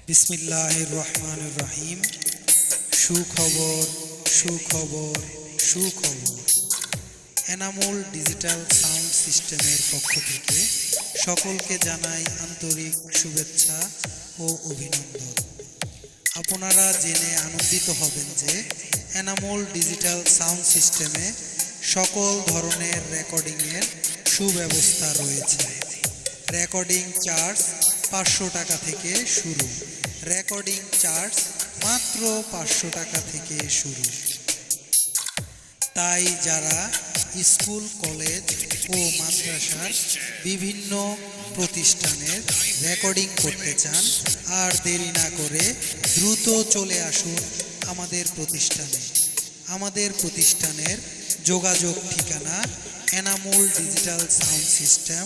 বিসমিল্লাহির রহমানির রহিম। সুখবর সুখবর সুখবর। এনামুল ডিজিটাল সাউন্ড সিস্টেমের পক্ষ থেকে সকলকে জানাই আন্তরিক শুভেচ্ছা ও অভিনন্দন। আপনারা জেনে আনন্দিত হবেন যে এনামুল ডিজিটাল সাউন্ড সিস্টেমে সকল ধরনের রেকর্ডিংয়ের সুব্যবস্থা রয়েছে। রেকর্ডিং চার্জ 500 টাকা থেকে শুরু। রেকর্ডিং চার্জ মাত্র 500 টাকা থেকে শুরু। তাই যারা স্কুল, কলেজ ও মাদ্রাসার বিভিন্ন প্রতিষ্ঠানের রেকর্ডিং করতে চান, আর দেরি না করে দ্রুত চলে আসুন আমাদের প্রতিষ্ঠানে। আমাদের প্রতিষ্ঠানের যোগাযোগ ঠিকানা Enamul digital sound system,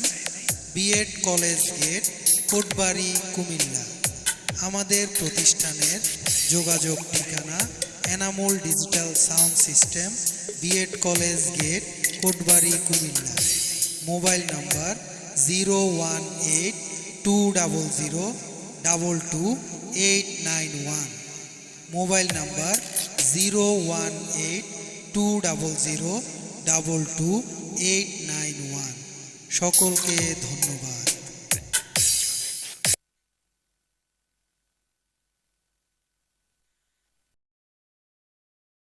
B Ed college gate, Kotbari, Comilla. আমাদের প্রতিষ্ঠানের যোগাযোগ ঠিকানা Enamul digital sound system, B Ed college gate, Kotbari, Comilla. Mobile নম্বর 018-200-22891। Mobile number 018-200-22891। সকলকে ধন্যবাদ।